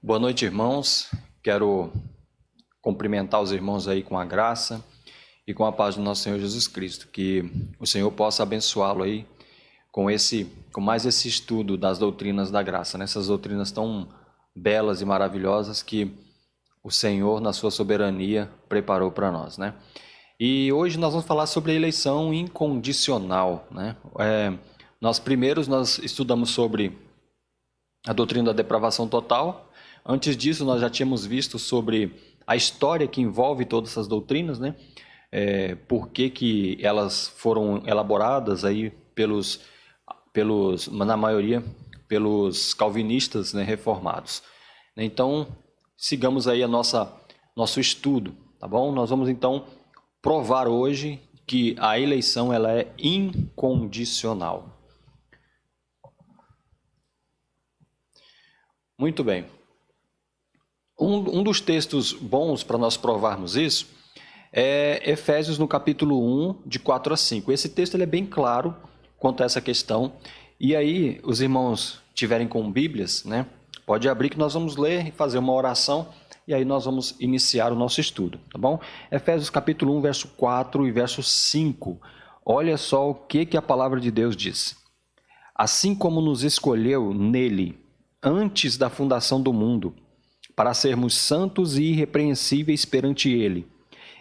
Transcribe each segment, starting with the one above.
Boa noite, irmãos. Quero cumprimentar os irmãos aí com a graça e com a paz do nosso Senhor Jesus Cristo. Que o Senhor possa abençoá-lo aí com mais esse estudo das doutrinas da graça, né? Essas doutrinas tão belas e maravilhosas que o Senhor, na sua soberania, preparou para nós, né? E hoje nós vamos falar sobre a eleição incondicional, né? Nós estudamos sobre a doutrina da depravação total. Antes disso, nós já tínhamos visto sobre a história que envolve todas essas doutrinas, né? Por que elas foram elaboradas aí na maioria, pelos calvinistas, né, reformados. Então, sigamos aí nosso estudo, tá bom? Nós vamos então provar hoje que a eleição ela é incondicional. Muito bem. Um dos textos bons para nós provarmos isso é Efésios no capítulo 1, de 4 a 5. Esse texto ele é bem claro quanto a essa questão. E aí, os irmãos tiverem com Bíblias, né, pode abrir que nós vamos ler e fazer uma oração, e aí nós vamos iniciar o nosso estudo, tá bom? Efésios capítulo 1, verso 4 e verso 5. Olha só o que a palavra de Deus diz. Assim como nos escolheu nele, antes da fundação do mundo, para sermos santos e irrepreensíveis perante ele,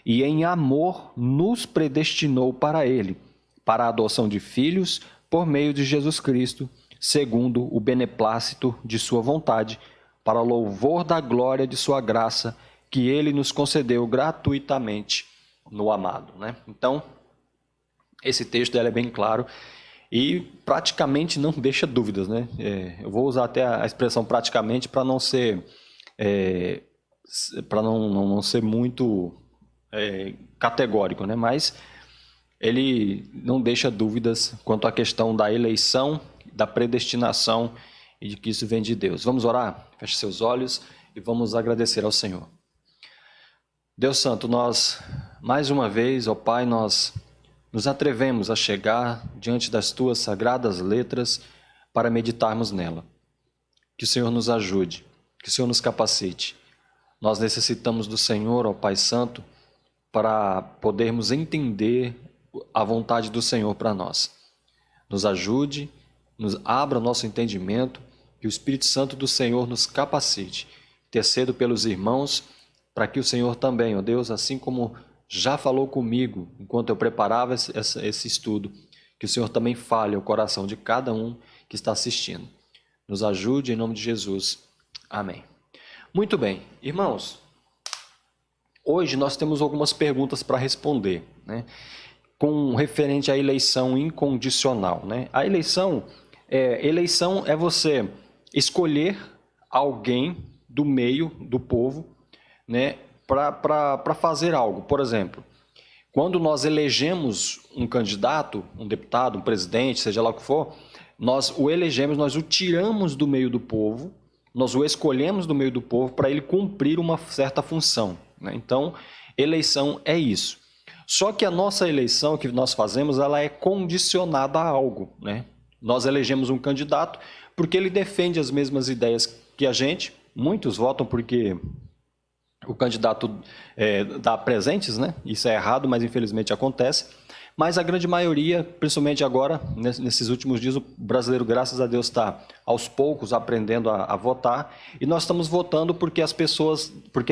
e em amor nos predestinou para ele, para a adoção de filhos por meio de Jesus Cristo, segundo o beneplácito de sua vontade, para louvor da glória de sua graça, que ele nos concedeu gratuitamente no amado, né? Então, esse texto é bem claro e praticamente não deixa dúvidas, né? Eu vou usar até a expressão praticamente para não ser não ser muito categórico, né? Mas ele não deixa dúvidas quanto à questão da eleição, da predestinação e de que isso vem de Deus. Vamos orar? Feche seus olhos e vamos agradecer ao Senhor. Deus Santo, nós, mais uma vez, ó Pai, nós nos atrevemos a chegar diante das Tuas sagradas letras para meditarmos nela. Que o Senhor nos ajude, que o Senhor nos capacite. Nós necessitamos do Senhor, ó Pai Santo, para podermos entender a vontade do Senhor para nós. Nos ajude, nos abra nosso entendimento, que o Espírito Santo do Senhor nos capacite. Intercedo pelos irmãos, para que o Senhor também, ó Deus, assim como já falou comigo enquanto eu preparava esse estudo, que o Senhor também fale ao coração de cada um que está assistindo. Nos ajude em nome de Jesus. Amém. Muito bem, irmãos, hoje nós temos algumas perguntas para responder, né? Com referente à eleição incondicional, né? A eleição é você escolher alguém do meio do povo, né, para fazer algo. Por exemplo, quando nós elegemos um candidato, um deputado, um presidente, seja lá o que for, nós o elegemos, nós o tiramos do meio do povo, nós o escolhemos do meio do povo para ele cumprir uma certa função, né? Então, eleição é isso. Só que a nossa eleição que nós fazemos, ela é condicionada a algo, né? Nós elegemos um candidato porque ele defende as mesmas ideias que a gente. Muitos votam porque o candidato dá presentes, né? Isso é errado, mas infelizmente acontece. Mas a grande maioria, principalmente agora, nesses últimos dias, o brasileiro, graças a Deus, está aos poucos aprendendo a votar. E nós estamos votando porque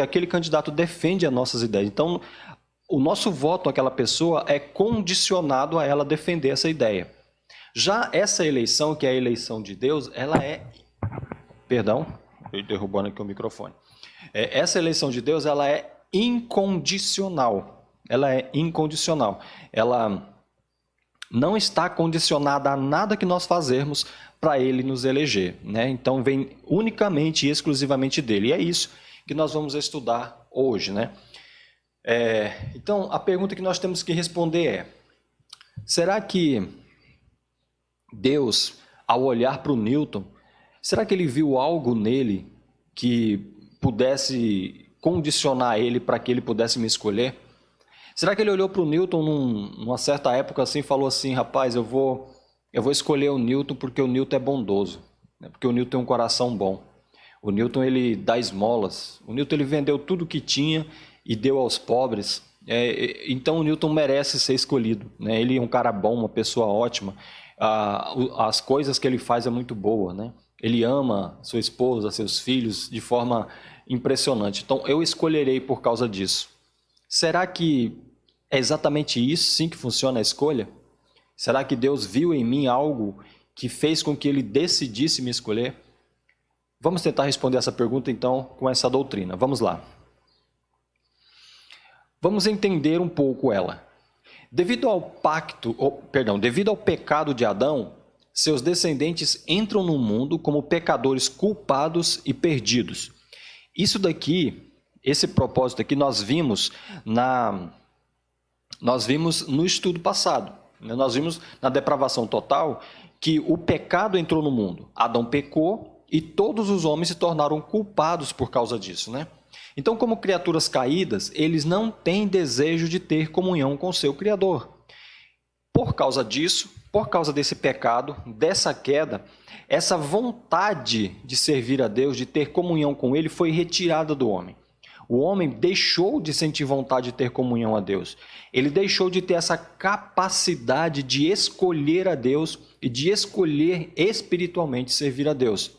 aquele candidato defende as nossas ideias. Então, o nosso voto àquela pessoa é condicionado a ela defender essa ideia. Já essa eleição, que é a eleição de Deus, ela é... Perdão, eu derrubando aqui o microfone. Essa eleição de Deus, ela é incondicional. Ela é incondicional. Ela não está condicionada a nada que nós fazermos para Ele nos eleger, né? Então, vem unicamente e exclusivamente dele. E é isso que nós vamos estudar hoje, né? Então, a pergunta que nós temos que responder é: será que Deus, ao olhar para o Newton, será que ele viu algo nele que pudesse condicionar ele para que ele pudesse me escolher? Será que ele olhou para o Newton numa certa época assim e falou assim: rapaz, eu vou escolher o Newton porque o Newton é bondoso, né? Porque o Newton tem um coração bom. O Newton, ele dá esmolas. O Newton, ele vendeu tudo que tinha e deu aos pobres. Então o Newton merece ser escolhido, né? Ele é um cara bom, uma pessoa ótima. As coisas que ele faz é muito boa, né? Ele ama sua esposa, seus filhos de forma impressionante. Então eu escolherei por causa disso. Será que é exatamente isso sim que funciona a escolha? Será que Deus viu em mim algo que fez com que ele decidisse me escolher? Vamos tentar responder essa pergunta então com essa doutrina. Vamos lá. Vamos entender um pouco ela. Devido ao pecado de Adão, seus descendentes entram no mundo como pecadores culpados e perdidos. Isso daqui, esse propósito aqui, nós vimos no estudo passado. Nós vimos na depravação total que o pecado entrou no mundo. Adão pecou e todos os homens se tornaram culpados por causa disso, né? Então, como criaturas caídas, eles não têm desejo de ter comunhão com o seu Criador. Por causa disso, por causa desse pecado, dessa queda, essa vontade de servir a Deus, de ter comunhão com Ele, foi retirada do homem. O homem deixou de sentir vontade de ter comunhão a Deus. Ele deixou de ter essa capacidade de escolher a Deus e de escolher espiritualmente servir a Deus.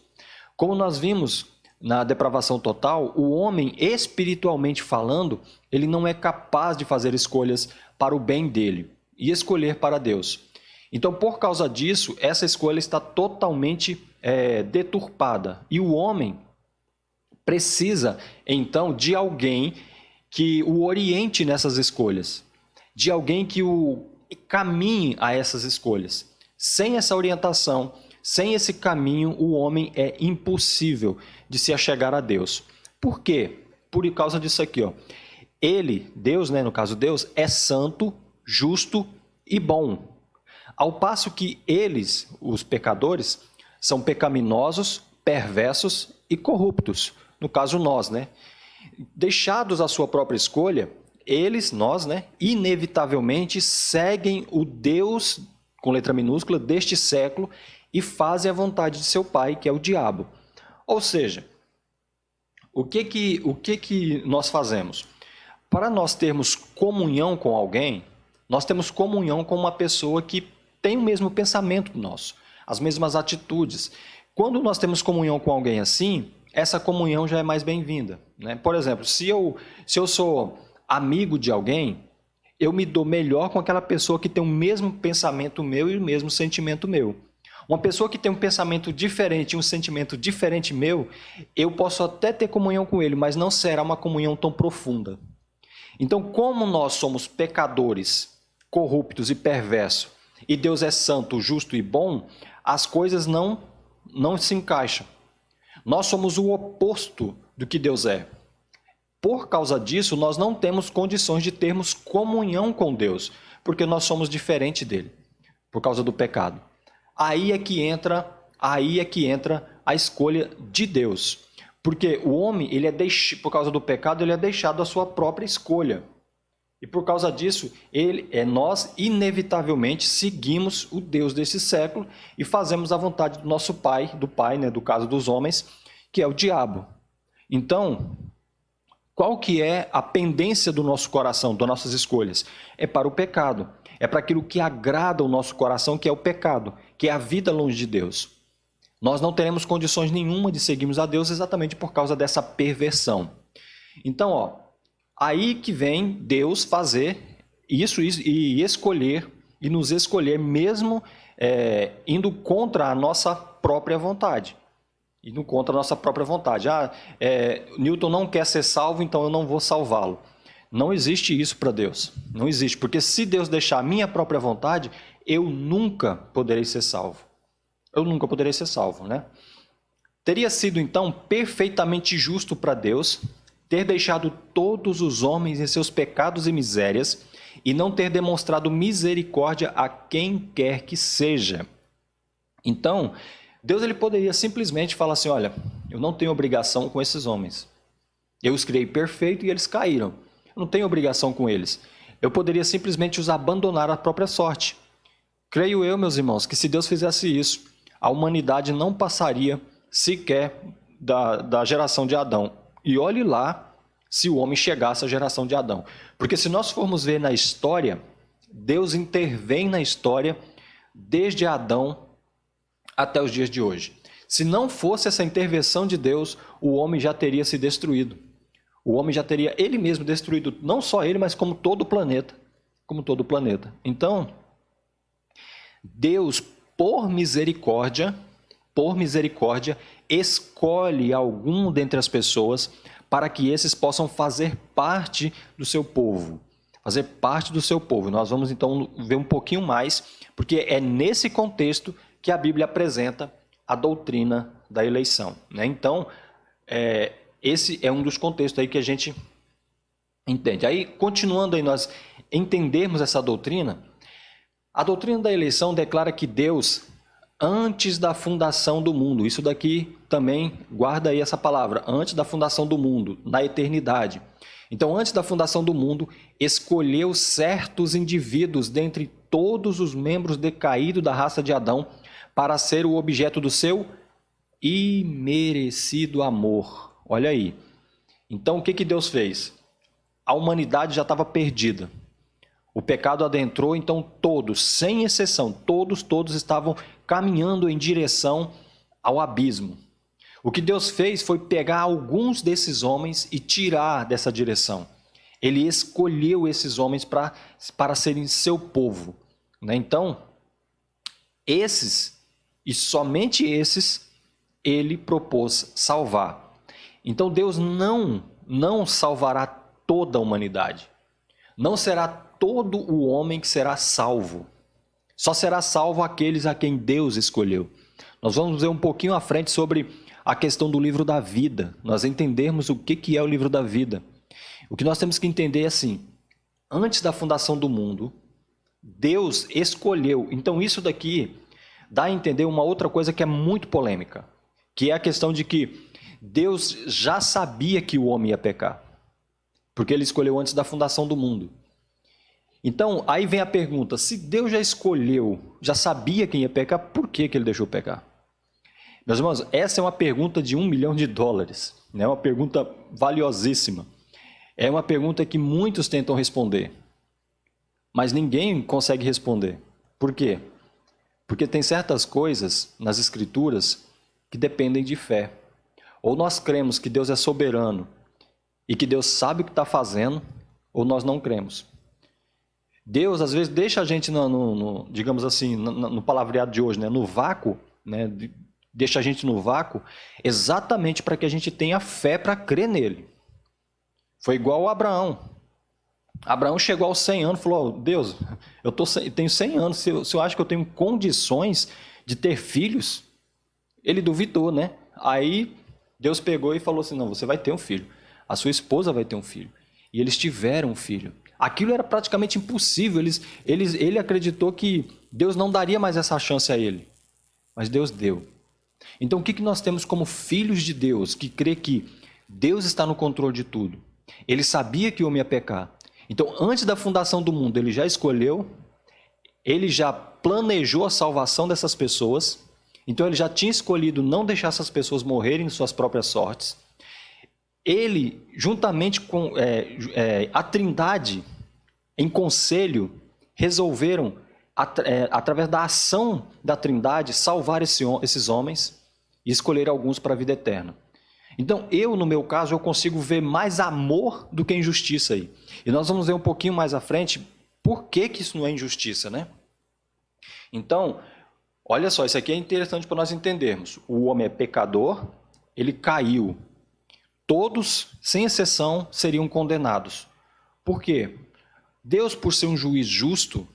Como nós vimos na depravação total, o homem, espiritualmente falando, ele não é capaz de fazer escolhas para o bem dele e escolher para Deus. Então, por causa disso, essa escolha está totalmente deturpada. E o homem precisa, então, de alguém que o oriente nessas escolhas, de alguém que o caminhe a essas escolhas. Sem essa orientação, sem esse caminho, o homem é impossível de se achegar a Deus. Por quê? Por causa disso aqui, ó. Ele, Deus, né, no caso Deus, é santo, justo e bom. Ao passo que eles, os pecadores, são pecaminosos, perversos e corruptos. No caso nós, né? Deixados à sua própria escolha, eles, nós, né, inevitavelmente seguem o Deus, com letra minúscula, deste século e fazem a vontade de seu pai, que é o diabo. Ou seja, o que nós fazemos? Para nós termos comunhão com alguém, nós temos comunhão com uma pessoa que tem o mesmo pensamento nosso, as mesmas atitudes. Quando nós temos comunhão com alguém assim, essa comunhão já é mais bem-vinda, né? Por exemplo, se eu sou amigo de alguém, eu me dou melhor com aquela pessoa que tem o mesmo pensamento meu e o mesmo sentimento meu. Uma pessoa que tem um pensamento diferente, um sentimento diferente meu, eu posso até ter comunhão com ele, mas não será uma comunhão tão profunda. Então, como nós somos pecadores, corruptos e perversos, e Deus é santo, justo e bom, as coisas não se encaixam. Nós somos o oposto do que Deus é. Por causa disso, nós não temos condições de termos comunhão com Deus, porque nós somos diferentes dele, por causa do pecado. Aí é que entra a escolha de Deus. Porque o homem, por causa do pecado, ele é deixado à sua própria escolha. E por causa disso, nós inevitavelmente seguimos o Deus desse século e fazemos a vontade do nosso pai, né, do caso dos homens, que é o diabo. Então, qual que é a pendência do nosso coração, das nossas escolhas? É para o pecado. É para aquilo que agrada o nosso coração, que é o pecado, que é a vida longe de Deus. Nós não teremos condições nenhuma de seguirmos a Deus exatamente por causa dessa perversão. Então, aí que vem Deus fazer isso e escolher, e nos escolher mesmo indo contra a nossa própria vontade. Indo contra a nossa própria vontade. Newton não quer ser salvo, então eu não vou salvá-lo. Não existe isso para Deus. Não existe, porque se Deus deixar a minha própria vontade, eu nunca poderei ser salvo. Eu nunca poderei ser salvo, né? Teria sido, então, perfeitamente justo para Deus ter deixado todos os homens em seus pecados e misérias e não ter demonstrado misericórdia a quem quer que seja. Então, Deus ele poderia simplesmente falar assim, olha, eu não tenho obrigação com esses homens. Eu os criei perfeito e eles caíram. Eu não tenho obrigação com eles. Eu poderia simplesmente os abandonar à própria sorte. Creio eu, meus irmãos, que se Deus fizesse isso, a humanidade não passaria sequer da geração de Adão. E olhe lá se o homem chegasse à geração de Adão. Porque se nós formos ver na história, Deus intervém na história desde Adão até os dias de hoje. Se não fosse essa intervenção de Deus, o homem já teria se destruído. O homem já teria ele mesmo destruído, não só ele, mas como todo o planeta. Como todo o planeta. Então, Deus, por misericórdia, escolhe algum dentre as pessoas para que esses possam fazer parte do seu povo. Fazer parte do seu povo. Nós vamos então ver um pouquinho mais, porque é nesse contexto que a Bíblia apresenta a doutrina da eleição, né? Então, esse é um dos contextos aí que a gente entende. Aí, continuando aí, nós entendermos essa doutrina, a doutrina da eleição declara que Deus, antes da fundação do mundo, isso daqui também, guarda aí essa palavra, antes da fundação do mundo, na eternidade. Então, antes da fundação do mundo, escolheu certos indivíduos dentre todos os membros decaídos da raça de Adão para ser o objeto do seu imerecido amor. Olha aí. Então, o que Deus fez? A humanidade já estava perdida. O pecado adentrou, então todos, sem exceção, todos estavam caminhando em direção ao abismo. O que Deus fez foi pegar alguns desses homens e tirar dessa direção. Ele escolheu esses homens para serem seu povo, né? Então, esses, e somente esses, ele propôs salvar. Então, Deus não salvará toda a humanidade. Não será todo o homem que será salvo. Só será salvo aqueles a quem Deus escolheu. Nós vamos ver um pouquinho à frente sobre a questão do livro da vida. Nós entendermos o que é o livro da vida. O que nós temos que entender é assim: antes da fundação do mundo, Deus escolheu. Então isso daqui dá a entender uma outra coisa que é muito polêmica, que é a questão de que Deus já sabia que o homem ia pecar, porque ele escolheu antes da fundação do mundo. Então, aí vem a pergunta: se Deus já escolheu, já sabia quem ia pecar, por que ele deixou pecar? Meus irmãos, essa é uma pergunta de $1 milhão, né? Uma pergunta valiosíssima. É uma pergunta que muitos tentam responder, mas ninguém consegue responder. Por quê? Porque tem certas coisas nas Escrituras que dependem de fé. Ou nós cremos que Deus é soberano e que Deus sabe o que está fazendo, ou nós não cremos. Deus, às vezes, deixa a gente, digamos assim, no palavreado de hoje, né? No vácuo, né? Deixa a gente no vácuo exatamente para que a gente tenha fé para crer nele. Foi igual a Abraão. Abraão chegou aos 100 anos e falou: Deus, eu tenho 100 anos, se eu acho que eu tenho condições de ter filhos? Ele duvidou, né? Aí Deus pegou e falou assim: não, você vai ter um filho. A sua esposa vai ter um filho. E eles tiveram um filho. Aquilo era praticamente impossível. Ele acreditou que Deus não daria mais essa chance a ele. Mas Deus deu. Então o que nós temos como filhos de Deus, que crê que Deus está no controle de tudo? Ele sabia que o homem ia pecar. Então, antes da fundação do mundo, ele já escolheu, ele já planejou a salvação dessas pessoas. Então, ele já tinha escolhido não deixar essas pessoas morrerem em suas próprias sortes. Ele, juntamente com a Trindade, em conselho, resolveram, através da ação da Trindade, salvar esses homens e escolher alguns para a vida eterna. Então, no meu caso, eu consigo ver mais amor do que injustiça aí. E nós vamos ver um pouquinho mais à frente por que isso não é injustiça, né? Então, olha só, isso aqui é interessante para nós entendermos. O homem é pecador, ele caiu. Todos, sem exceção, seriam condenados. Por quê? Deus, por ser um juiz justo,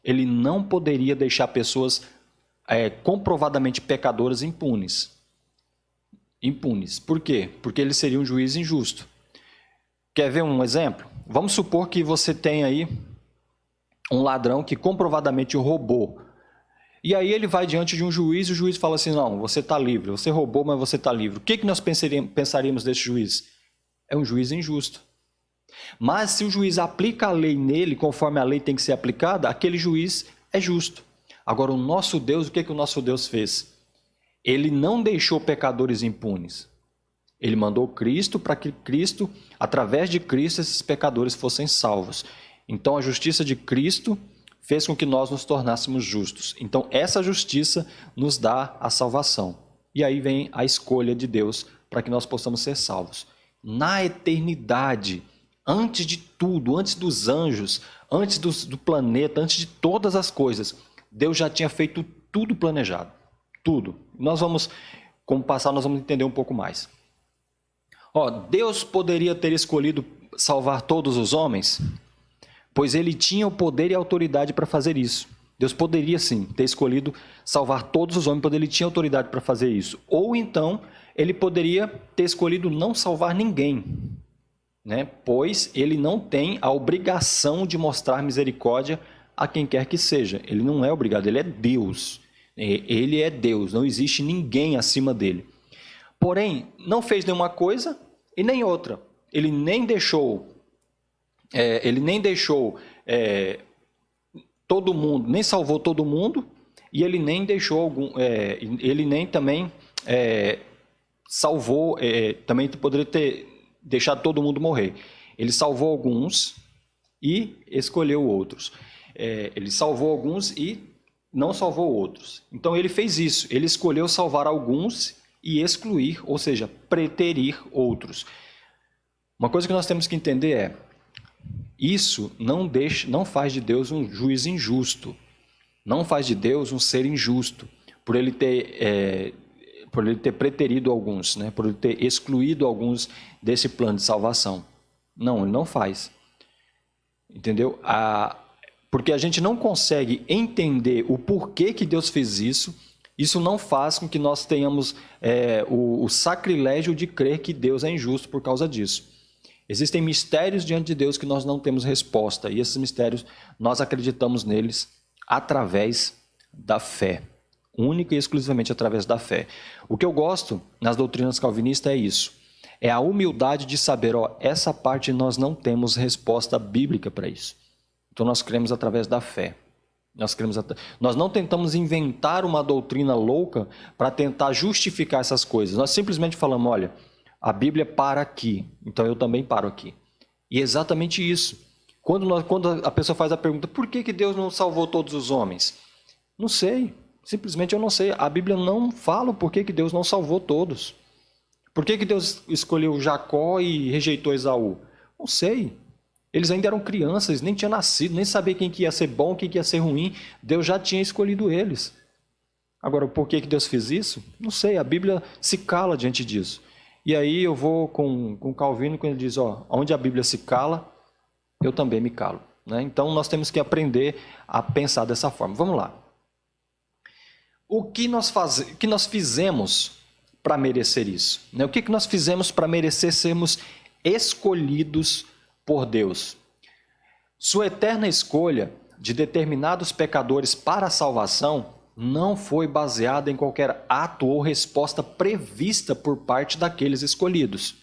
ele não poderia deixar pessoas comprovadamente pecadoras impunes. Por quê? Porque ele seria um juiz injusto. Quer ver um exemplo? Vamos supor que você tem aí um ladrão que comprovadamente roubou. E aí ele vai diante de um juiz e o juiz fala assim: não, você está livre, você roubou, mas você está livre. O que nós pensaríamos desse juiz? É um juiz injusto. Mas se o juiz aplica a lei nele, conforme a lei tem que ser aplicada, aquele juiz é justo. Agora, o nosso Deus, o que o nosso Deus fez? Ele não deixou pecadores impunes. Ele mandou Cristo para que Cristo, através de Cristo, esses pecadores fossem salvos. Então, a justiça de Cristo fez com que nós nos tornássemos justos. Então, essa justiça nos dá a salvação. E aí vem a escolha de Deus para que nós possamos ser salvos. Na eternidade, antes de tudo, antes dos anjos, antes do planeta, antes de todas as coisas, Deus já tinha feito tudo planejado. Tudo. Com o passar, nós vamos entender um pouco mais. Deus poderia ter escolhido salvar todos os homens, pois ele tinha o poder e a autoridade para fazer isso. Deus poderia sim ter escolhido salvar todos os homens, pois ele tinha autoridade para fazer isso. Ou então, ele poderia ter escolhido não salvar ninguém, né? Pois ele não tem a obrigação de mostrar misericórdia a quem quer que seja. Ele não é obrigado, ele é Deus. Ele é Deus, não existe ninguém acima dele. Porém, não fez nenhuma coisa e nem outra. Ele nem deixou todo mundo, nem salvou todo mundo, e ele nem deixou ele nem também salvou, também poderia ter deixado todo mundo morrer. Ele salvou alguns e escolheu outros. Ele salvou alguns e não salvou outros. Então ele fez isso, ele escolheu salvar alguns e excluir, ou seja, preterir outros. Uma coisa que nós temos que entender isso não faz de Deus um juiz injusto, não faz de Deus um ser injusto, por ele ter preterido alguns, né? Por ele ter excluído alguns desse plano de salvação. Não, ele não faz. Entendeu? Porque a gente não consegue entender o porquê que Deus fez isso. Isso não faz com que nós tenhamos o sacrilégio de crer que Deus é injusto por causa disso. Existem mistérios diante de Deus que nós não temos resposta, e esses mistérios nós acreditamos neles através da fé, única e exclusivamente através da fé. O que eu gosto nas doutrinas calvinistas é isso, é a humildade de saber, essa parte nós não temos resposta bíblica para isso. Então nós cremos através da fé. Nós não tentamos inventar uma doutrina louca para tentar justificar essas coisas. Nós simplesmente falamos, olha, a Bíblia para aqui, então eu também paro aqui. E é exatamente isso. Quando a pessoa faz a pergunta, por que Deus não salvou todos os homens? Não sei, simplesmente eu não sei. A Bíblia não fala por que Deus não salvou todos. Por que Deus escolheu Jacó e rejeitou Esaú? Não sei. Eles ainda eram crianças, nem tinham nascido, nem sabiam quem que ia ser bom, quem que ia ser ruim. Deus já tinha escolhido eles. Agora, por que Deus fez isso? Não sei, a Bíblia se cala diante disso. E aí eu vou com Calvino, quando ele diz, onde a Bíblia se cala, eu também me calo. Né? Então, nós temos que aprender a pensar dessa forma. Vamos lá. O que nós fizemos para merecer isso? Né? O que nós fizemos para merecer sermos escolhidos por Deus? Sua eterna escolha de determinados pecadores para a salvação não foi baseada em qualquer ato ou resposta prevista por parte daqueles escolhidos,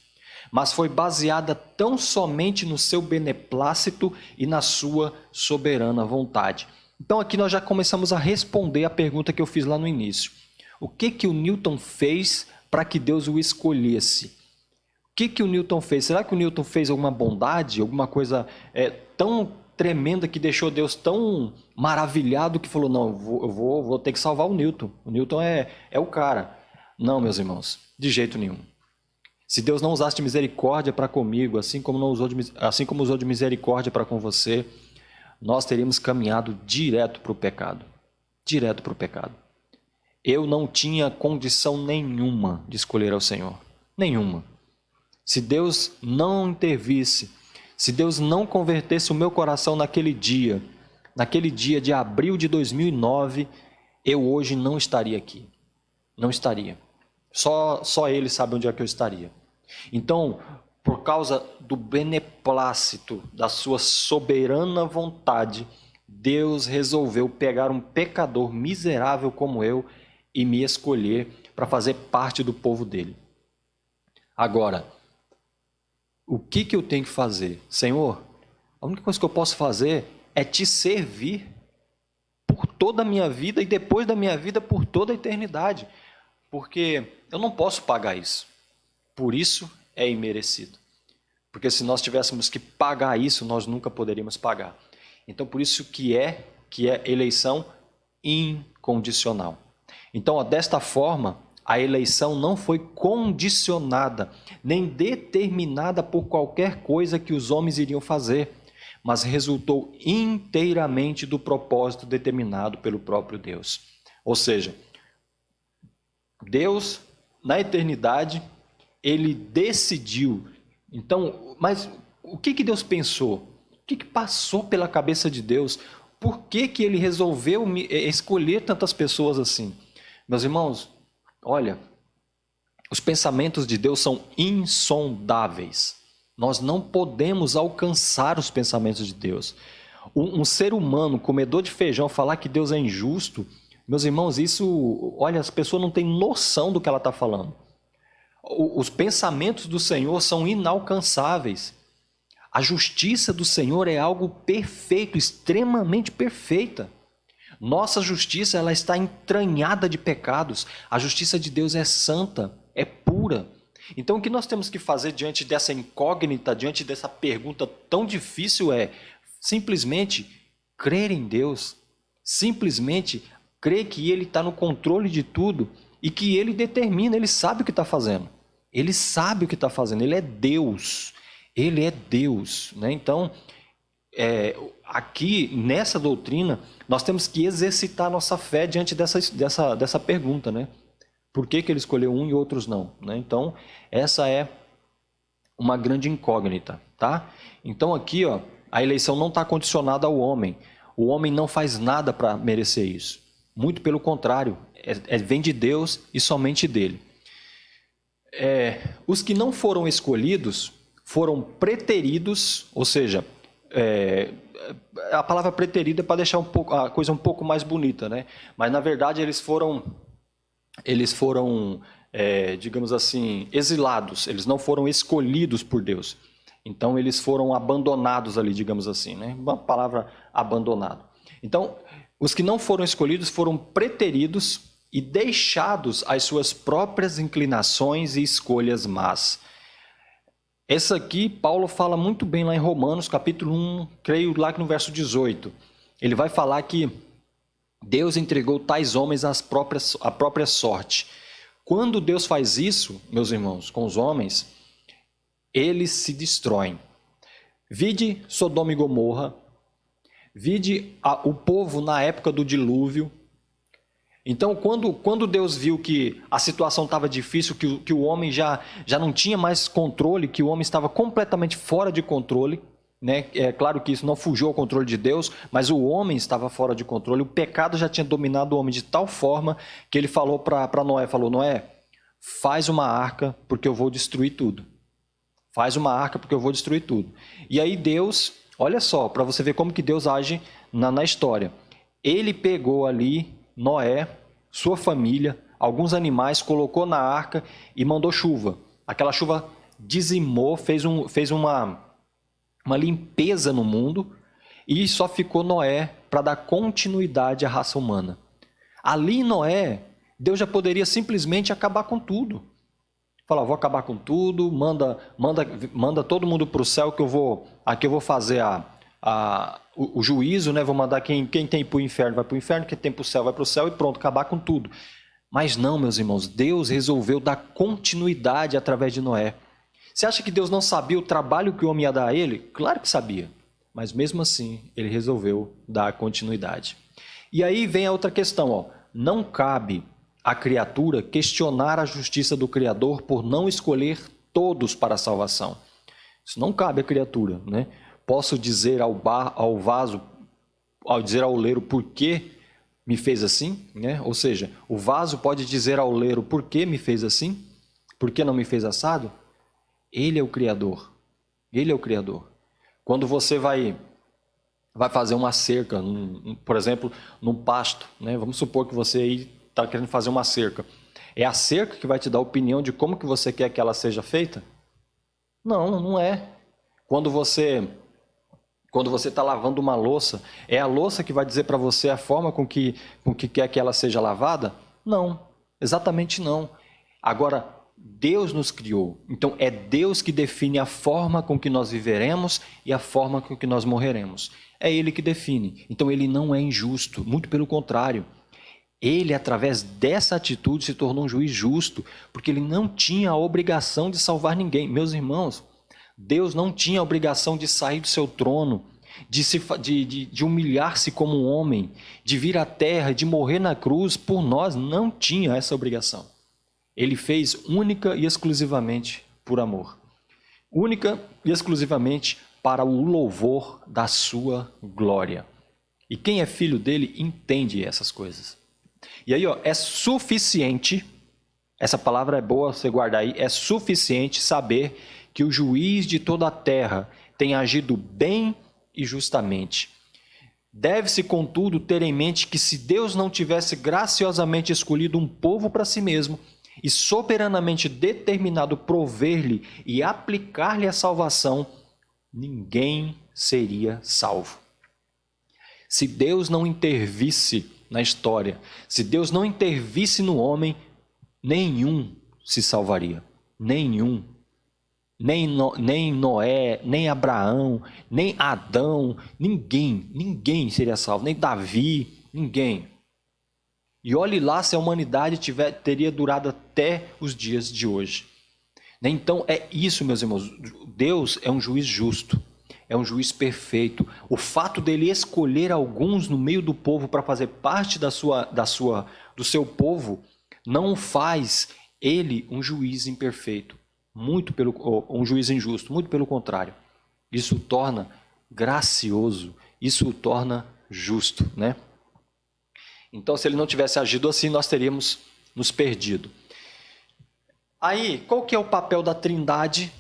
mas foi baseada tão somente no seu beneplácito e na sua soberana vontade. Então aqui nós já começamos a responder a pergunta que eu fiz lá no início. O que o Newton fez para que Deus o escolhesse? O que o Newton fez? Será que o Newton fez alguma bondade, alguma coisa tão tremenda que deixou Deus tão maravilhado que falou, não, eu vou ter que salvar o Newton. O Newton é o cara. Não, meus irmãos, de jeito nenhum. Se Deus não usasse de misericórdia para comigo, assim como usou de misericórdia para com você, nós teríamos caminhado direto para o pecado. Direto para o pecado. Eu não tinha condição nenhuma de escolher ao Senhor. Nenhuma. Se Deus não intervisse, se Deus não convertesse o meu coração naquele dia de abril de 2009, eu hoje não estaria aqui. Não estaria. Só Ele sabe onde é que eu estaria. Então, por causa do beneplácito, da sua soberana vontade, Deus resolveu pegar um pecador miserável como eu e me escolher para fazer parte do povo dele. Agora, o que eu tenho que fazer? Senhor, a única coisa que eu posso fazer é te servir por toda a minha vida e depois da minha vida por toda a eternidade. porque eu não posso pagar isso. Por isso é imerecido. Porque se nós tivéssemos que pagar isso, nós nunca poderíamos pagar. Então, por isso que é eleição incondicional. Então, ó, desta forma, a eleição não foi condicionada, nem determinada por qualquer coisa que os homens iriam fazer, mas resultou inteiramente do propósito determinado pelo próprio Deus. Ou seja, Deus, na eternidade, ele decidiu. Então, mas o que Deus pensou? O que passou pela cabeça de Deus? Por que ele resolveu escolher tantas pessoas assim? Meus irmãos, olha, os pensamentos de Deus são insondáveis. Nós não podemos alcançar os pensamentos de Deus. Um ser humano, comedor de feijão, falar que Deus é injusto, meus irmãos, isso, olha, as pessoas não têm noção do que ela está falando. Os pensamentos do Senhor são inalcançáveis. A justiça do Senhor é algo perfeito, extremamente perfeita. Nossa justiça, ela está entranhada de pecados. A justiça de Deus é santa, é pura. Então, o que nós temos que fazer diante dessa incógnita, diante dessa pergunta tão difícil é simplesmente crer em Deus, simplesmente crer que Ele está no controle de tudo e que Ele determina, Ele sabe o que está fazendo. Ele sabe o que está fazendo, Ele é Deus. Ele é Deus, né? Então, aqui nessa doutrina, nós temos que exercitar nossa fé diante dessa pergunta, né? Por que ele escolheu um e outros não, né? Então, essa é uma grande incógnita, tá? Então, aqui, ó, a eleição não está condicionada ao homem. O homem não faz nada para merecer isso. Muito pelo contrário, vem de Deus e somente dele. Os que não foram escolhidos foram preteridos, ou seja, a palavra preterido é para deixar a coisa um pouco mais bonita, né? Mas na verdade eles foram, digamos assim, exilados. Eles não foram escolhidos por Deus. Então eles foram abandonados ali, digamos assim, né? Uma palavra abandonado. Então os que não foram escolhidos foram preteridos e deixados às suas próprias inclinações e escolhas más. Essa aqui, Paulo fala muito bem lá em Romanos, capítulo 1, creio lá que no verso 18. Ele vai falar que Deus entregou tais homens à própria sorte. Quando Deus faz isso, meus irmãos, com os homens, eles se destroem. Vide Sodoma e Gomorra, vide o povo na época do dilúvio. Então, quando Deus viu que a situação estava difícil, que o homem já não tinha mais controle, que o homem estava completamente fora de controle, né? É claro que isso não fugiu ao controle de Deus, mas o homem estava fora de controle, o pecado já tinha dominado o homem de tal forma que ele falou para Noé, Noé, faz uma arca porque eu vou destruir tudo. Faz uma arca porque eu vou destruir tudo. E aí Deus, olha só, para você ver como que Deus age na história. Ele pegou ali Noé, sua família, alguns animais, colocou na arca e mandou chuva. Aquela chuva dizimou, fez uma limpeza no mundo e só ficou Noé para dar continuidade à raça humana. Ali em Noé, Deus já poderia simplesmente acabar com tudo. Falar, vou acabar com tudo, manda todo mundo para o céu que eu vou fazer o juízo, né? Vou mandar quem tem para o inferno vai para o inferno, quem tem para o céu vai para o céu e pronto, acabar com tudo. Mas não, meus irmãos, Deus resolveu dar continuidade através de Noé. Você acha que Deus não sabia o trabalho que o homem ia dar a ele? Claro que sabia, mas mesmo assim ele resolveu dar continuidade. E aí vem a outra questão, ó. Não cabe à criatura questionar a justiça do Criador por não escolher todos para a salvação. Isso não cabe à criatura, né? Posso dizer ao vaso, ao dizer ao oleiro por que me fez assim, né? Ou seja, o vaso pode dizer ao oleiro por que me fez assim, por que não me fez assado? Ele é o Criador. Ele é o Criador. Quando você vai fazer uma cerca, por exemplo, num pasto, né? Vamos supor que você aí está querendo fazer uma cerca. É a cerca que vai te dar a opinião de como que você quer que ela seja feita? Não, não é. Quando você está lavando uma louça, é a louça que vai dizer para você a forma com que quer que ela seja lavada? Não, Exatamente não. Agora, Deus nos criou. Então, é Deus que define a forma com que nós viveremos e a forma com que nós morreremos. É Ele que define. Então, Ele não é injusto. Muito pelo contrário. Ele, através dessa atitude, se tornou um juiz justo, porque Ele não tinha a obrigação de salvar ninguém. Meus irmãos, Deus não tinha a obrigação de sair do seu trono, de humilhar-se como um homem, de vir à terra, de morrer na cruz por nós. Não tinha essa obrigação. Ele fez única e exclusivamente por amor. Única e exclusivamente para o louvor da sua glória. E quem é filho dele entende essas coisas. E aí, é suficiente, essa palavra é boa você guardar aí, é suficiente saber que o juiz de toda a terra tem agido bem e justamente. Deve-se, contudo, ter em mente que se Deus não tivesse graciosamente escolhido um povo para si mesmo e soberanamente determinado prover-lhe e aplicar-lhe a salvação, ninguém seria salvo. Se Deus não intervisse na história, se Deus não intervisse no homem, nenhum se salvaria. Nenhum. Nem Noé, nem Abraão, nem Adão, ninguém seria salvo, nem Davi, ninguém. E olhe lá se a humanidade teria durado até os dias de hoje. Então é isso, meus irmãos, Deus é um juiz justo, é um juiz perfeito. O fato dele escolher alguns no meio do povo para fazer parte do seu povo, não faz ele um juiz imperfeito. Um juiz injusto, muito pelo contrário. Isso o torna gracioso, isso o torna justo, né? Então, se ele não tivesse agido assim, nós teríamos nos perdido. Aí, qual que é o papel da Trindade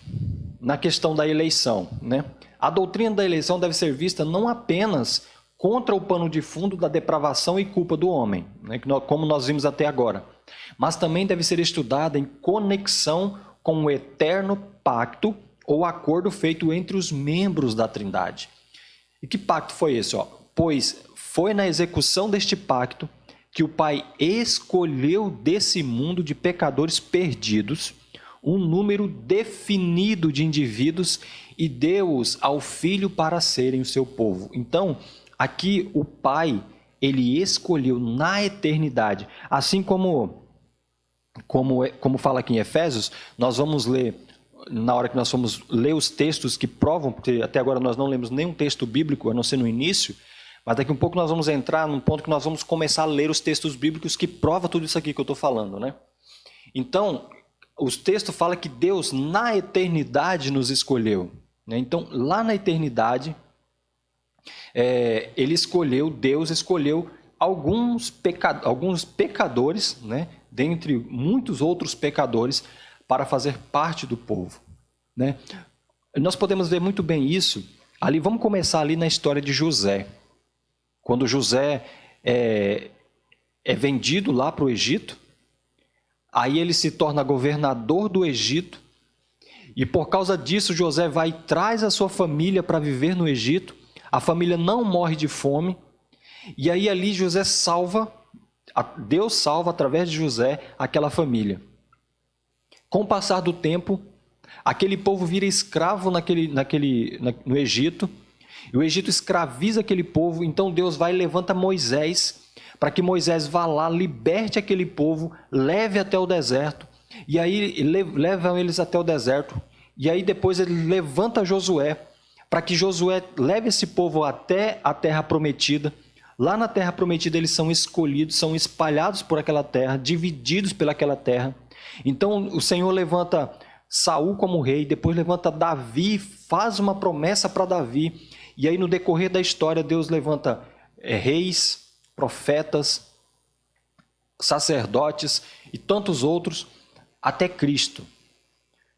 na questão da eleição, né? A doutrina da eleição deve ser vista não apenas contra o pano de fundo da depravação e culpa do homem, né, como nós vimos até agora, mas também deve ser estudada em conexão com o eterno pacto ou acordo feito entre os membros da Trindade. E que pacto foi esse? Pois foi na execução deste pacto que o Pai escolheu desse mundo de pecadores perdidos um número definido de indivíduos e deu-os ao Filho para serem o seu povo. Então, aqui o Pai, ele escolheu na eternidade, assim como fala aqui em Efésios, nós vamos ler, na hora que nós formos ler os textos que provam, porque até agora nós não lemos nenhum texto bíblico, a não ser no início, mas daqui a um pouco nós vamos entrar num ponto que nós vamos começar a ler os textos bíblicos que provam tudo isso aqui que eu estou falando, né? Então, os textos falam que Deus na eternidade nos escolheu, né? Então, lá na eternidade, Deus escolheu alguns pecadores, né? Dentre muitos outros pecadores, para fazer parte do povo, né? Nós podemos ver muito bem isso ali. Vamos começar ali na história de José. Quando José é vendido lá para o Egito, aí ele se torna governador do Egito, e por causa disso José vai e traz a sua família para viver no Egito. A família não morre de fome, e aí ali Deus salva através de José aquela família. Com o passar do tempo, aquele povo vira escravo no Egito, e o Egito escraviza aquele povo. Então Deus vai e levanta Moisés, para que Moisés vá lá, liberte aquele povo, leve até o deserto, e aí levam eles até o deserto, e aí depois ele levanta Josué, para que Josué leve esse povo até a terra prometida. Lá na terra prometida eles são escolhidos, são espalhados por aquela terra, divididos pelaquela terra. Então o Senhor levanta Saul como rei, depois levanta Davi, faz uma promessa para Davi, e aí no decorrer da história Deus levanta reis, profetas, sacerdotes e tantos outros, até Cristo.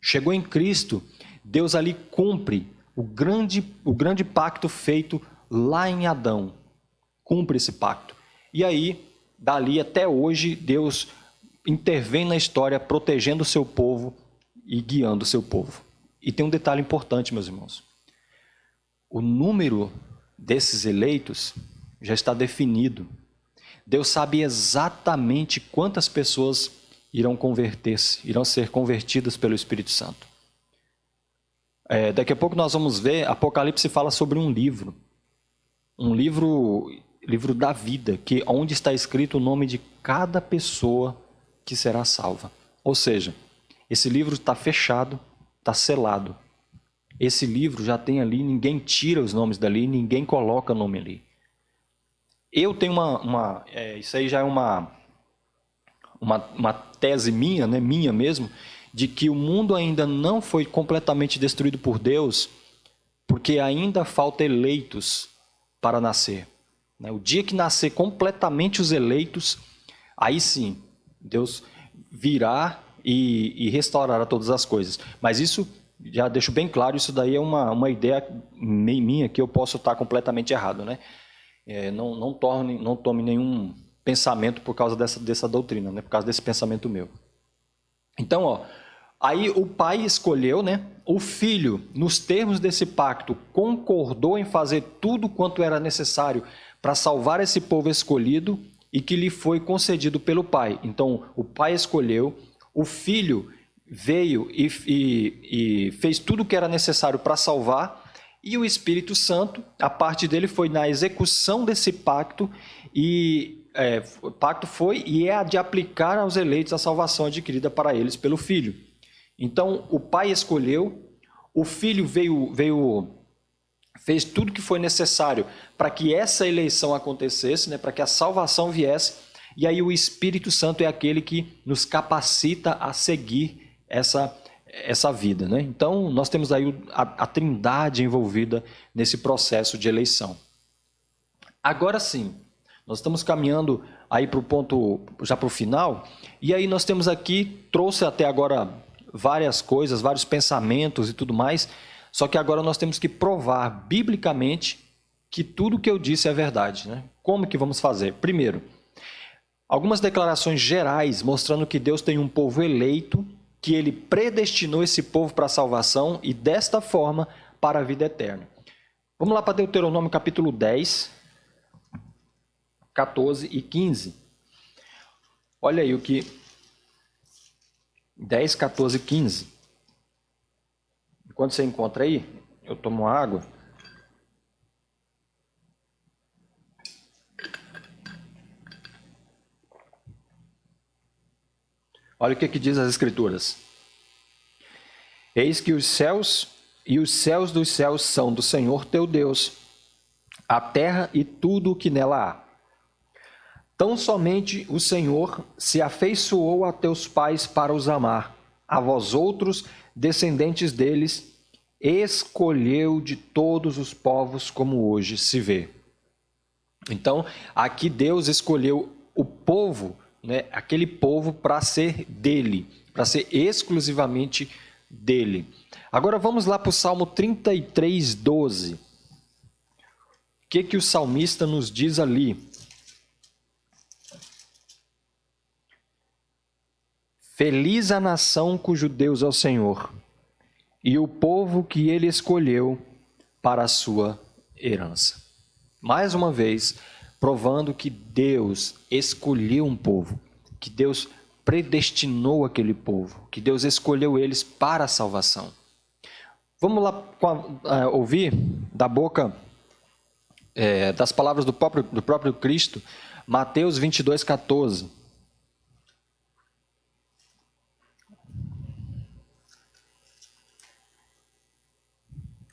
Chegou em Cristo, Deus ali cumpre o grande pacto feito lá em Adão. Cumpre esse pacto. E aí, dali até hoje, Deus intervém na história, protegendo o seu povo e guiando o seu povo. E tem um detalhe importante, meus irmãos. O número desses eleitos já está definido. Deus sabe exatamente quantas pessoas irão converter-se, irão ser convertidas pelo Espírito Santo. Daqui a pouco nós vamos ver, Apocalipse fala sobre um livro da vida, onde está escrito o nome de cada pessoa que será salva. Ou seja, esse livro está fechado, está selado. Esse livro já tem ali, ninguém tira os nomes dali, ninguém coloca nome ali. Eu tenho isso aí já é uma tese minha, né, minha mesmo, de que o mundo ainda não foi completamente destruído por Deus, porque ainda falta eleitos para nascer. O dia que nascer completamente os eleitos, aí sim, Deus virá e restaurará todas as coisas. Mas isso, já deixo bem claro, isso daí é uma ideia minha que eu posso estar completamente errado, né? Não tome nenhum pensamento por causa dessa doutrina, né? Por causa desse pensamento meu. Então, aí o pai escolheu, né? O filho, nos termos desse pacto, concordou em fazer tudo quanto era necessário para salvar esse povo escolhido e que lhe foi concedido pelo pai. Então, o pai escolheu, o filho veio e fez tudo o que era necessário para salvar, e o Espírito Santo, a parte dele foi na execução desse pacto, o pacto foi e é a de aplicar aos eleitos a salvação adquirida para eles pelo Filho. Então, o Pai escolheu, o Filho fez tudo que foi necessário para que essa eleição acontecesse, né, para que a salvação viesse, e aí o Espírito Santo é aquele que nos capacita a seguir essa vida, né? Então, nós temos aí a Trindade envolvida nesse processo de eleição. Agora sim, nós estamos caminhando aí para o ponto, já para o final, e aí nós temos aqui, trouxe até agora várias coisas, vários pensamentos e tudo mais, só que agora nós temos que provar biblicamente que tudo que eu disse é verdade, né? Como que vamos fazer? Primeiro, algumas declarações gerais mostrando que Deus tem um povo eleito, que ele predestinou esse povo para a salvação e desta forma para a vida eterna. Vamos lá para Deuteronômio capítulo 10, 14 e 15. Olha aí o que... 10, 14 e 15. Enquanto você encontra aí, eu tomo água. Olha o que diz as Escrituras. Eis que os céus e os céus dos céus são do Senhor teu Deus, a terra e tudo o que nela há. Tão somente o Senhor se afeiçoou a teus pais para os amar, a vós outros, descendentes deles, escolheu de todos os povos como hoje se vê. Então, aqui Deus escolheu o povo, né, aquele povo para ser dele, para ser exclusivamente dele. Agora vamos lá para o Salmo 33, 12. O que o salmista nos diz ali? Feliz a nação cujo Deus é o Senhor, e o povo que ele escolheu para a sua herança. Mais uma vez, provando que Deus escolheu um povo, que Deus predestinou aquele povo, que Deus escolheu eles para a salvação. Vamos lá ouvir da boca, das palavras do próprio Cristo, Mateus 22, 14.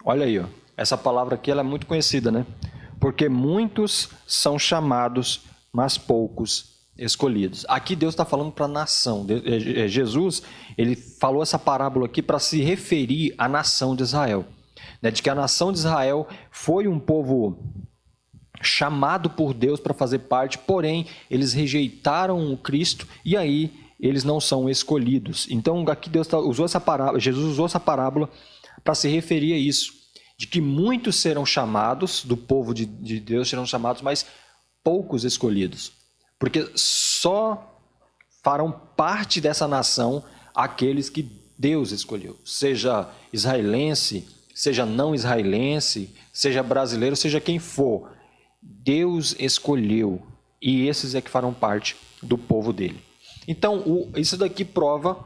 Olha aí, essa palavra aqui ela é muito conhecida, né? Porque muitos são chamados, mas poucos escolhidos. Aqui Deus está falando para a nação. Jesus, ele falou essa parábola aqui para se referir à nação de Israel, né? De que a nação de Israel foi um povo chamado por Deus para fazer parte, porém eles rejeitaram o Cristo e aí eles não são escolhidos. Então aqui Jesus usou essa parábola para se referir a isso, de que muitos serão chamados, do povo de Deus serão chamados, mas poucos escolhidos. Porque só farão parte dessa nação aqueles que Deus escolheu. Seja israelense, seja não israelense, seja brasileiro, seja quem for. Deus escolheu e esses é que farão parte do povo dele. Então, isso daqui prova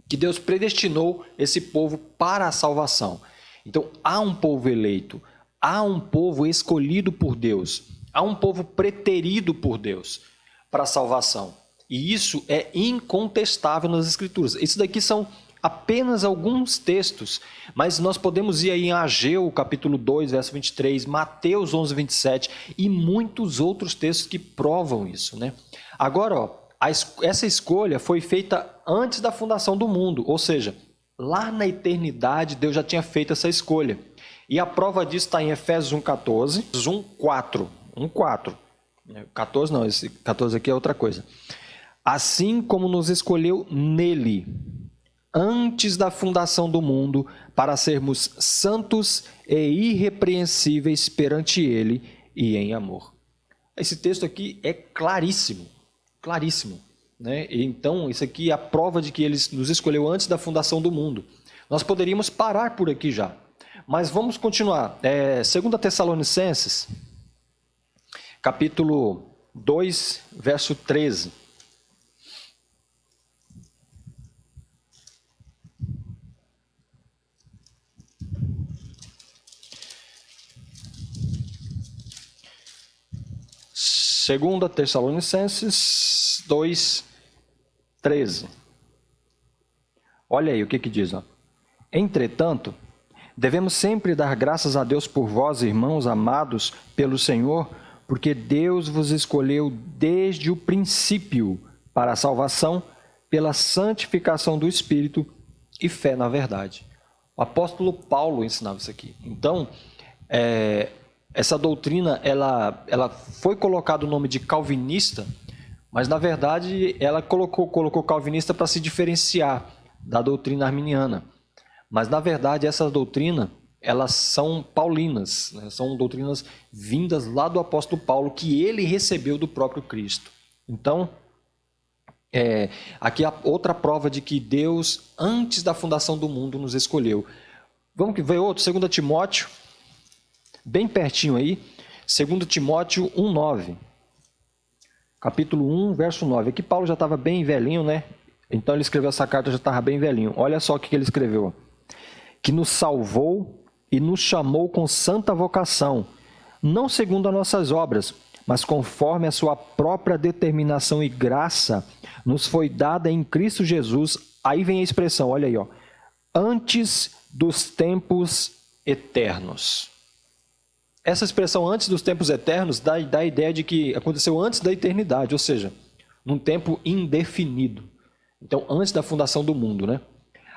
que Deus predestinou esse povo para a salvação. Então, há um povo eleito, há um povo escolhido por Deus, há um povo preterido por Deus para a salvação. E isso é incontestável nas Escrituras. Isso daqui são apenas alguns textos, mas nós podemos ir aí em Ageu, capítulo 2, verso 23, Mateus 11, 27 e muitos outros textos que provam isso, né? Agora, essa escolha foi feita antes da fundação do mundo, ou seja, lá na eternidade Deus já tinha feito essa escolha. E a prova disso está em Efésios 1,14, 1,4. 14 não, esse 14 aqui é outra coisa. Assim como nos escolheu nele, antes da fundação do mundo, para sermos santos e irrepreensíveis perante ele e em amor. Esse texto aqui é claríssimo, né? Então, isso aqui é a prova de que ele nos escolheu antes da fundação do mundo. Nós poderíamos parar por aqui já, mas vamos continuar. 2 Tessalonicenses, capítulo 2, verso 13. Segunda Tessalonicenses 2, 13. Olha aí o que diz. Ó. Entretanto, devemos sempre dar graças a Deus por vós, irmãos amados pelo Senhor, porque Deus vos escolheu desde o princípio para a salvação, pela santificação do Espírito e fé na verdade. O apóstolo Paulo ensinava isso aqui. Então, essa doutrina, ela foi colocado o nome de calvinista, mas na verdade ela colocou calvinista para se diferenciar da doutrina arminiana. Mas na verdade essa doutrina, elas são paulinas, né? São doutrinas vindas lá do apóstolo Paulo, que ele recebeu do próprio Cristo. Então, aqui há outra prova de que Deus, antes da fundação do mundo, nos escolheu. Vamos ver outro, 2 Timóteo, bem pertinho aí, 2 Timóteo 1,9. Capítulo 1, verso 9. Aqui Paulo já estava bem velhinho, né? Então ele escreveu essa carta, já estava bem velhinho. Olha só o que ele escreveu. Que nos salvou e nos chamou com santa vocação, não segundo as nossas obras, mas conforme a sua própria determinação e graça, nos foi dada em Cristo Jesus. Aí vem a expressão, olha aí, ó. Antes dos tempos eternos. Essa expressão antes dos tempos eternos dá a ideia de que aconteceu antes da eternidade, ou seja, num tempo indefinido. Então, antes da fundação do mundo, né?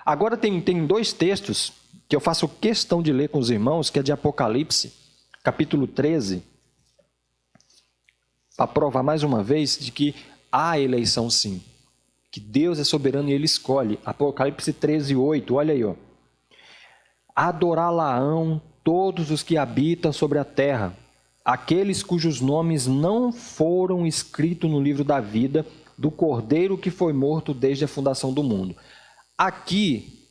Agora tem dois textos que eu faço questão de ler com os irmãos, que é de Apocalipse, capítulo 13, para provar mais uma vez de que há eleição sim, que Deus é soberano e ele escolhe. Apocalipse 13, 8, olha aí, ó. Adorá-la-ão todos os que habitam sobre a terra, aqueles cujos nomes não foram escritos no livro da vida do Cordeiro que foi morto desde a fundação do mundo. Aqui,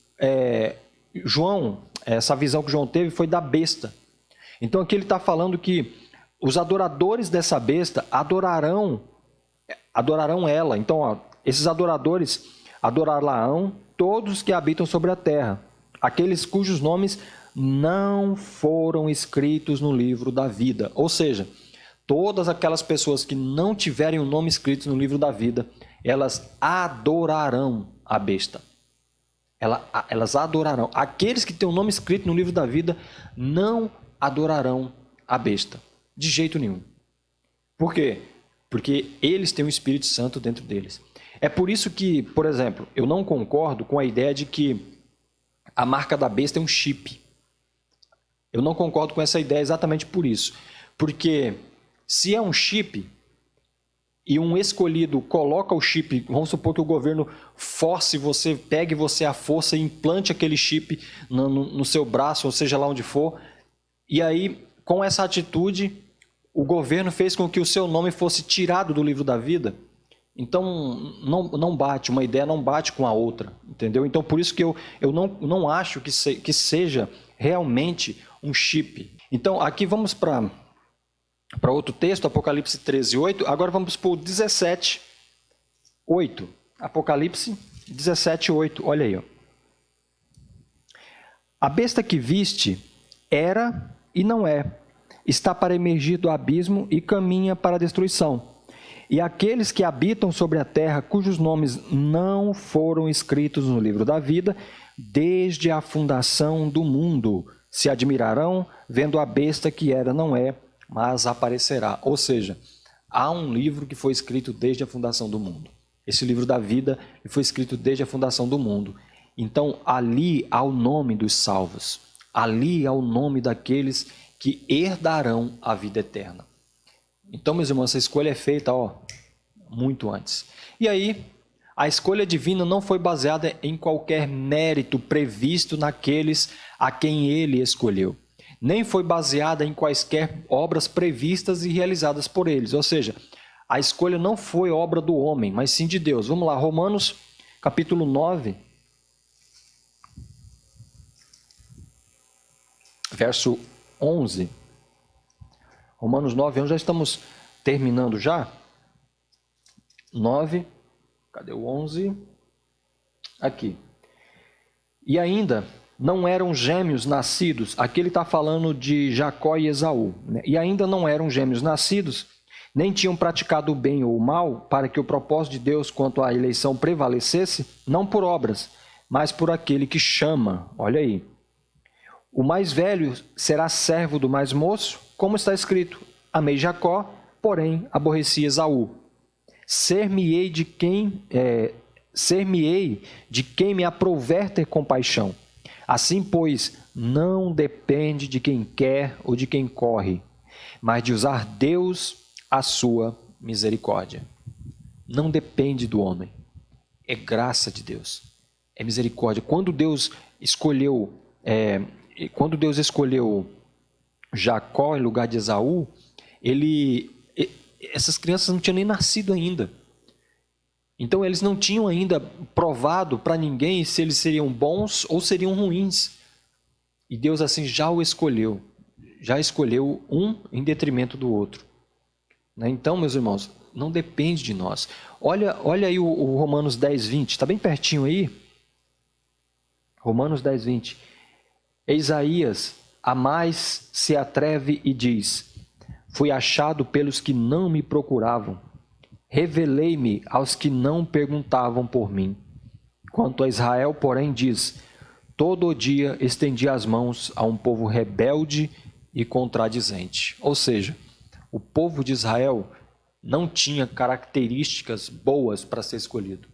João, essa visão que João teve foi da besta. Então aqui ele está falando que os adoradores dessa besta adorarão ela. Então, ó, esses adoradores adorarão todos que habitam sobre a terra, aqueles cujos nomes não foram escritos no livro da vida. Ou seja, todas aquelas pessoas que não tiverem o nome escrito no livro da vida, elas adorarão a besta. Elas adorarão. Aqueles que têm o nome escrito no livro da vida não adorarão a besta. De jeito nenhum. Por quê? Porque eles têm o Espírito Santo dentro deles. É por isso que, por exemplo, eu não concordo com a ideia de que a marca da besta é um chip. Eu não concordo com essa ideia exatamente por isso. Porque se é um chip e um escolhido coloca o chip, vamos supor que o governo force você, pegue você à força e implante aquele chip no seu braço, ou seja lá onde for, e aí com essa atitude o governo fez com que o seu nome fosse tirado do livro da vida. Então não bate, uma ideia não bate com a outra, entendeu? Então por isso que eu não acho que seja realmente um chip. Então aqui vamos para para outro texto, Apocalipse 13, 8. Agora vamos para o 17, 8. Apocalipse 17, 8. Olha aí. Ó. A besta que viste era e não é. Está para emergir do abismo e caminha para a destruição. E aqueles que habitam sobre a terra, cujos nomes não foram escritos no livro da vida, desde a fundação do mundo, se admirarão, vendo a besta que era, não é, mas aparecerá. Ou seja, há um livro que foi escrito desde a fundação do mundo. Esse livro da vida foi escrito desde a fundação do mundo. Então, ali há o nome dos salvos. Ali há o nome daqueles que herdarão a vida eterna. Então, meus irmãos, essa escolha é feita muito antes. E aí, a escolha divina não foi baseada em qualquer mérito previsto naqueles a quem ele escolheu. Nem foi baseada em quaisquer obras previstas e realizadas por eles. Ou seja, a escolha não foi obra do homem, mas sim de Deus. Vamos lá, Romanos capítulo 9, verso 11. Romanos 9, 11, já estamos terminando já. 9, cadê o 11? Aqui. E ainda não eram gêmeos nascidos, aqui ele está falando de Jacó e Esaú, né? E ainda não eram gêmeos nascidos, nem tinham praticado o bem ou o mal, para que o propósito de Deus quanto à eleição prevalecesse, não por obras, mas por aquele que chama. Olha aí. O mais velho será servo do mais moço, como está escrito: amei Jacó, porém aborreci Esaú. Ser-me-ei de quem me aprouver ter compaixão. Assim, pois, não depende de quem quer ou de quem corre, mas de usar Deus a sua misericórdia. Não depende do homem, é graça de Deus, é misericórdia. Quando Deus escolheu Jacó em lugar de Esaú, essas crianças não tinham nem nascido ainda. Então eles não tinham ainda provado para ninguém se eles seriam bons ou seriam ruins. E Deus assim já escolheu um em detrimento do outro. Então, meus irmãos, não depende de nós. Olha aí o Romanos 10, 20, está bem pertinho aí. Romanos 10, 20. Isaías a mais se atreve e diz: fui achado pelos que não me procuravam. Revelei-me aos que não perguntavam por mim. Quanto a Israel, porém, diz: todo dia estendi as mãos a um povo rebelde e contradizente. Ou seja, o povo de Israel não tinha características boas para ser escolhido.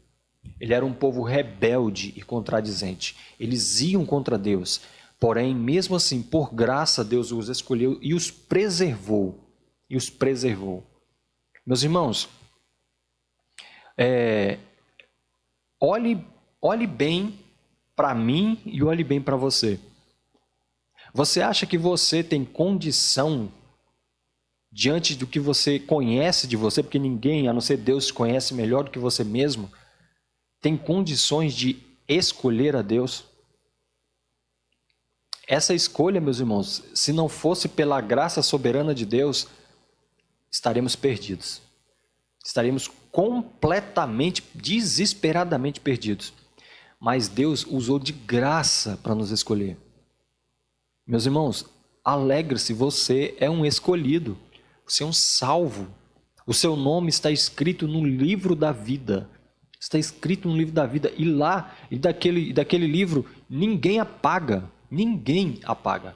Ele era um povo rebelde e contradizente. Eles iam contra Deus. Porém, mesmo assim, por graça, Deus os escolheu e os preservou. Meus irmãos, olhe bem para mim e olhe bem para você. Você acha que você tem condição, diante do que você conhece de você, porque ninguém, a não ser Deus, conhece melhor do que você mesmo, tem condições de escolher a Deus? Essa escolha, meus irmãos, se não fosse pela graça soberana de Deus, estaremos perdidos. Estaremos completamente, desesperadamente perdidos. Mas Deus usou de graça para nos escolher. Meus irmãos, alegre-se, você é um escolhido. Você é um salvo. O seu nome está escrito no livro da vida. Está escrito no livro da vida. E lá, daquele livro, ninguém apaga. Ninguém apaga.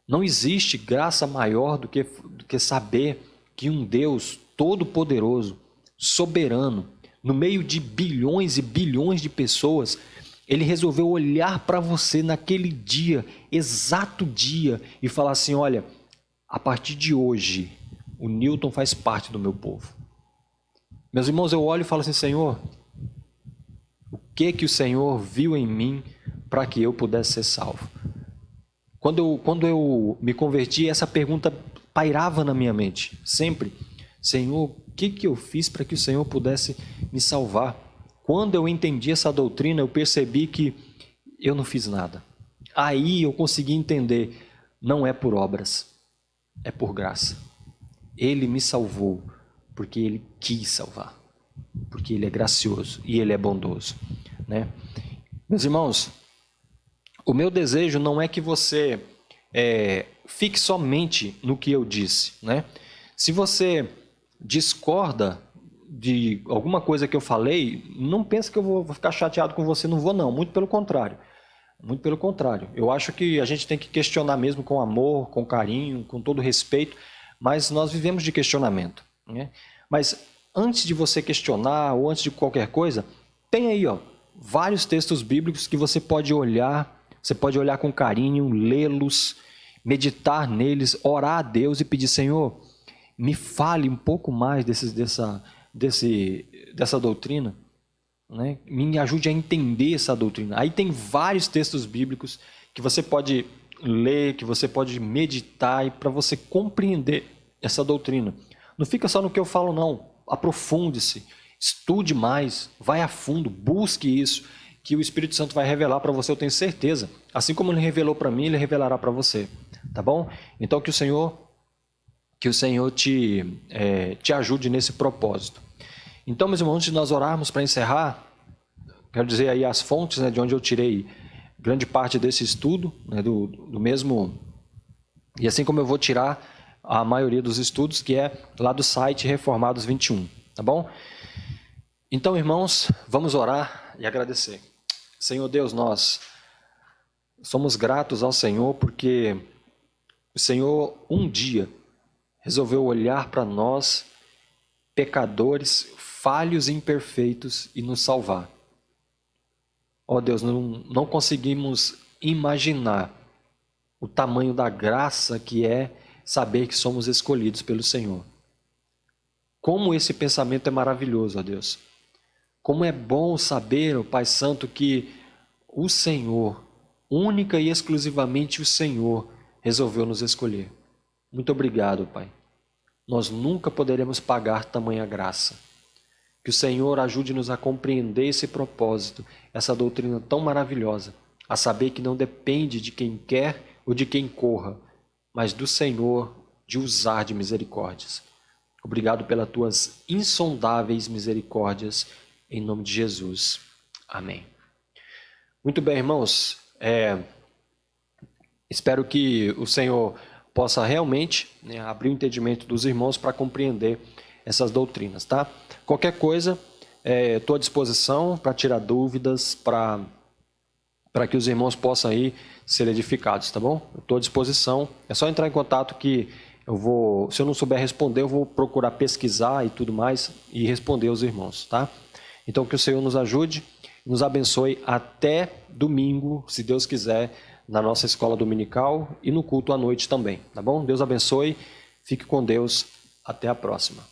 Não existe graça maior do que saber que um Deus todo-poderoso, soberano, no meio de bilhões e bilhões de pessoas, ele resolveu olhar para você naquele dia, exato dia, e falar assim: olha, a partir de hoje, o Newton faz parte do meu povo. Meus irmãos, eu olho e falo assim: Senhor, o que o Senhor viu em mim para que eu pudesse ser salvo? Quando eu me converti, essa pergunta pairava na minha mente, sempre: Senhor, o que eu fiz para que o Senhor pudesse me salvar? Quando eu entendi essa doutrina, eu percebi que eu não fiz nada. Aí eu consegui entender: não é por obras, é por graça. Ele me salvou porque Ele quis salvar, porque Ele é gracioso e Ele é bondoso, né? Meus irmãos, o meu desejo não é que você fique somente no que eu disse, né? Se você discorda de alguma coisa que eu falei, não pense que eu vou ficar chateado com você, não vou não, muito pelo contrário. Muito pelo contrário. Eu acho que a gente tem que questionar mesmo com amor, com carinho, com todo respeito, mas nós vivemos de questionamento, né? Mas antes de você questionar ou antes de qualquer coisa, tem aí, vários textos bíblicos que você pode olhar com carinho, lê-los, meditar neles, orar a Deus e pedir: Senhor, me fale um pouco mais dessa doutrina, né? Me ajude a entender essa doutrina. Aí tem vários textos bíblicos que você pode ler, que você pode meditar para você compreender essa doutrina. Não fica só no que eu falo, não. Aprofunde-se, estude mais, vai a fundo, busque isso, que o Espírito Santo vai revelar para você, eu tenho certeza. Assim como Ele revelou para mim, Ele revelará para você. Tá bom? Então que o Senhor te ajude nesse propósito. Então, meus irmãos, antes de nós orarmos para encerrar, quero dizer aí as fontes, né, de onde eu tirei grande parte desse estudo, né, do mesmo, e assim como eu vou tirar a maioria dos estudos, que é lá do site Reformados 21, tá bom? Então, irmãos, vamos orar e agradecer. Senhor Deus, nós somos gratos ao Senhor porque o Senhor um dia resolveu olhar para nós, pecadores, falhos e imperfeitos, e nos salvar. Ó Deus, não conseguimos imaginar o tamanho da graça que é saber que somos escolhidos pelo Senhor. Como esse pensamento é maravilhoso, ó Deus. Como é bom saber, ó Pai Santo, que o Senhor, única e exclusivamente o Senhor, resolveu nos escolher. Muito obrigado, Pai. Nós nunca poderemos pagar tamanha graça. Que o Senhor ajude-nos a compreender esse propósito, essa doutrina tão maravilhosa, a saber que não depende de quem quer ou de quem corra, mas do Senhor de usar de misericórdias. Obrigado pelas tuas insondáveis misericórdias, em nome de Jesus. Amém. Muito bem, irmãos. Espero que o Senhor possa realmente, né, abrir o entendimento dos irmãos para compreender essas doutrinas, tá? Qualquer coisa, estou à disposição para tirar dúvidas, para que os irmãos possam aí ser edificados, tá bom? Estou à disposição, é só entrar em contato que se eu não souber responder, eu vou procurar pesquisar e tudo mais e responder aos irmãos, tá? Então que o Senhor nos ajude, nos abençoe até domingo, se Deus quiser, na nossa escola dominical e no culto à noite também, tá bom? Deus abençoe, fique com Deus, até a próxima.